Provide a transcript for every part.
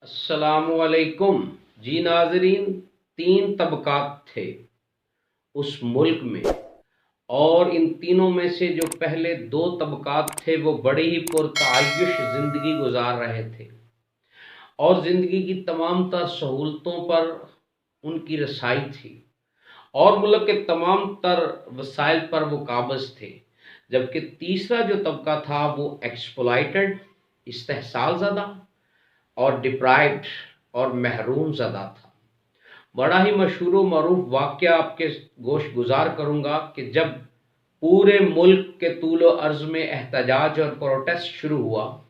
अस्सलामुअलैकुम जी नाजरीन। तीन तबकात थे उस मुल्क में, और इन तीनों में से जो पहले दो तबकात थे वो बड़े ही पुरतायुश ज़िंदगी गुजार रहे थे और ज़िंदगी की तमाम तर सहूलतों पर उनकी रसाई थी और मुल्क के तमाम तर वसाइल पर वो काबज़ थे। जबकि तीसरा जो तबका था वो एक्सप्लॉइटेड, इस्तेहसाल ज़दा और डिप्राइव्ड और महरूम ज़दा था। बड़ा ही मशहूर व मरूफ वाक़या आपके गोश गुजार करूँगा कि जब पूरे मुल्क के तूलो अर्ज़ में एहतजाज और प्रोटेस्ट शुरू हुआ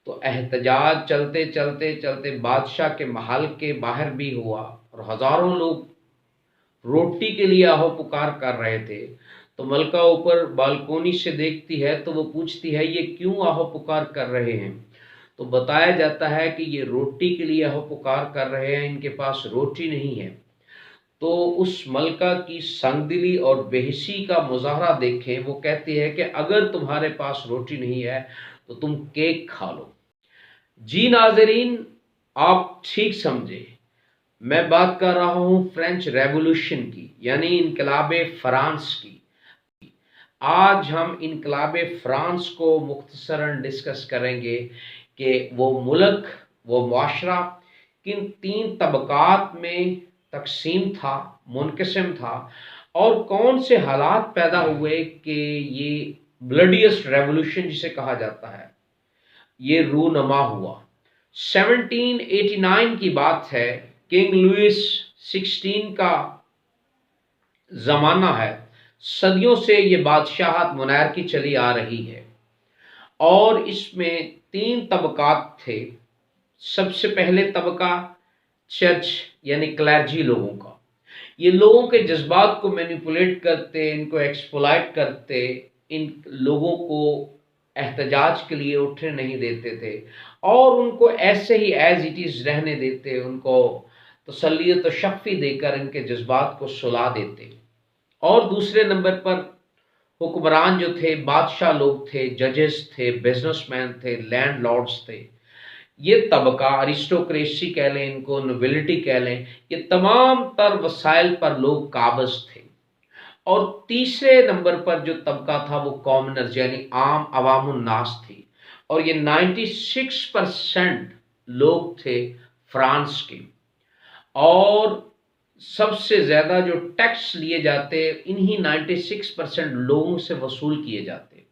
तो एहतजाज चलते चलते चलते बादशाह के महल के बाहर भी हुआ और हज़ारों लोग रोटी के लिए आहो पुकार कर रहे थे। तो मलका ऊपर बालकोनी से देखती है तो वो पूछती है, ये क्यों आहो पुकार कर रहे हैं? तो बताया जाता है कि ये रोटी के लिए आहो पुकार कर रहे हैं, इनके पास रोटी नहीं है। तो उस मलका की संगदिली और बेहिसी का मुजाहरा देखें। वो कहती है कि अगर तुम्हारे पास रोटी नहीं है तो तुम केक खा लो। जी नाजरीन, आप ठीक समझे, मैं बात कर रहा हूँ फ्रेंच रेवोल्यूशन की, यानी इनकलाब फ्रांस की। आज हम इनकलाब फ्रांस को मुख्तसरन डिस्कस करेंगे कि वो मुल्क, वो मुआशरा किन तीन तबकात में तकसीम था, मुनक़सिम था, और कौन से हालात पैदा हुए कि ये ब्लडीएस्ट रेवोल्यूशन जिसे कहा जाता है ये रूनमा हुआ। 1789 की बात है, किंग लुइस 16 का ज़माना है। सदियों से ये बादशाहत मुनारकी चली आ रही है और इसमें तीन तबकात थे। सबसे पहले तबका चर्च यानी क्लर्जी लोगों का। ये लोगों के जज्बात को मैनिपुलेट करते, इनको एक्सप्लॉइट करते, इन लोगों को एहतजाज के लिए उठने नहीं देते थे और उनको ऐसे ही एज इट इज़ रहने देते, उनको तसल्लियत व शफ़ी देकर इनके जज्बात को सुला देते। और दूसरे नंबर पर हुक्मरान जो थे, बादशाह लोग थे, जजेस थे, बिजनेसमैन थे, लैंडलॉर्ड्स थे। ये तबका अरिस्टोक्रेसी कह लें, इनको नोबिलिटी कह लें, ये तमाम तर वसाइल पर लोग काबज़ थे। और तीसरे नंबर पर जो तबका था वो कॉमनर्स यानी आम अवामुन्नास थी, और ये 96% लोग थे फ्रांस के। और सबसे ज़्यादा जो टैक्स लिए जाते इन्हीं 96% लोगों से वसूल किए जाते,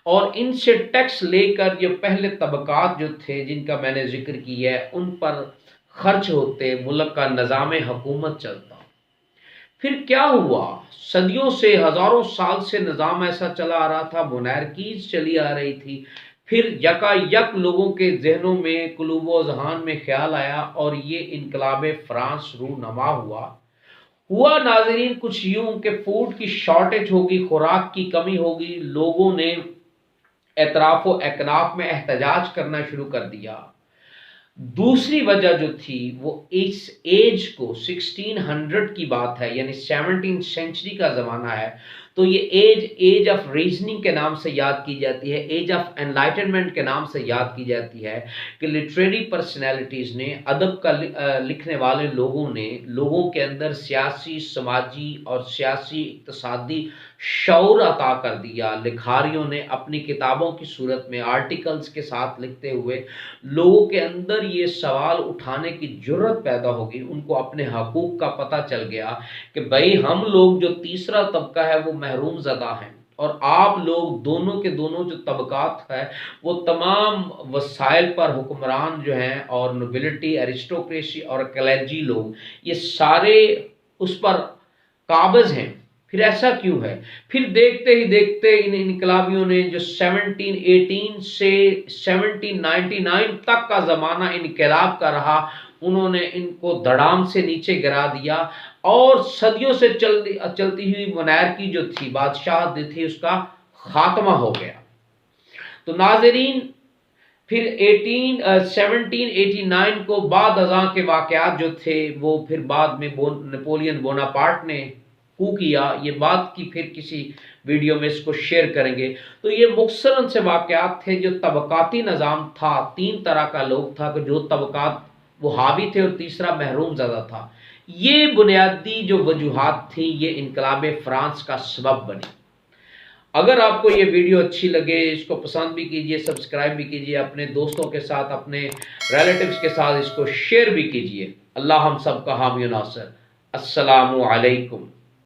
और इनसे टैक्स लेकर ये पहले तबकात जो थे जिनका मैंने जिक्र किया है उन पर खर्च होते, मुल्क का निज़ाम हुकूमत चलता। फिर क्या हुआ? सदियों से, हज़ारों साल से निज़ाम ऐसा चला आ रहा था, मोनार्कीज़ चली आ रही थी। फिर यकायक लोगों के जहनों में, कुलूब ज़हान में ख्याल आया और ये इनकलाब फ्रांस रूनमा हुआ नाजरीन कुछ यूं कि फूड की शॉर्टेज होगी, खुराक की कमी होगी, लोगों ने एतराफ़ व एकनाफ में एहतजाज करना शुरू कर दिया। दूसरी वजह जो थी वो इस एज को, 1600 की बात है यानी 17th सेंचुरी का ज़माना है, तो ये एज ऑफ रीजनिंग के नाम से याद की जाती है, एज ऑफ एनलाइटनमेंट के नाम से याद की जाती है कि लिटरेरी पर्सनैलिटीज़ ने, अदब का लिखने वाले लोगों ने लोगों के अंदर सियासी, समाजी और सियासी इक़्तिसादी शऊर अता कर दिया। लिखारियों ने अपनी किताबों की सूरत में आर्टिकल्स के साथ लिखते हुए लोगों के अंदर ये सवाल उठाने की जुर्रत पैदा होगी, उनको अपने हकूक़ का पता चल गया कि भाई हम लोग जो तीसरा तबका है वो महरूम ज़दा हैं, और आप लोग दोनों के दोनों जो तबकात है वो तमाम वसाइल पर हुक्मरान जो हैं, और नोबिलिटी, अरिस्टोक्रेसी और क्लर्जी लोग, ये सारे उस पर काबज़ हैं। फिर ऐसा क्यों है? फिर देखते ही देखते इन इनकलाबियों ने जो 1718 से 1799 तक का ज़माना इनकलाब का रहा, उन्होंने इनको धड़ाम से नीचे गिरा दिया और सदियों से चलती हुई मोनार्की जो थी, बादशाह थी, उसका खात्मा हो गया। तो नाजरीन, फिर 1789 को बाद अज़ां के वाक़यात जो थे वो फिर बाद में नेपोलियन बोनापार्ट ने कू किया। ये बात की फिर किसी वीडियो में इसको शेयर करेंगे। तो ये मुख्तसरन से वाक़यात थे जो तबकाती निज़ाम था, तीन तरह का लोग था कि जो तबकात وہ حاوی تھے، اور تیسرا محروم زدہ تھا۔ یہ بنیادی جو وجوہات تھیں یہ انقلاب فرانس کا سبب بنی۔ اگر آپ کو یہ ویڈیو اچھی لگے، اس کو پسند بھی کیجئے، سبسکرائب بھی کیجئے، اپنے دوستوں کے ساتھ، اپنے ریلیٹیوز کے ساتھ اس کو شیئر بھی کیجئے۔ اللہ ہم سب کا حامی و ناصر۔ السلام علیکم۔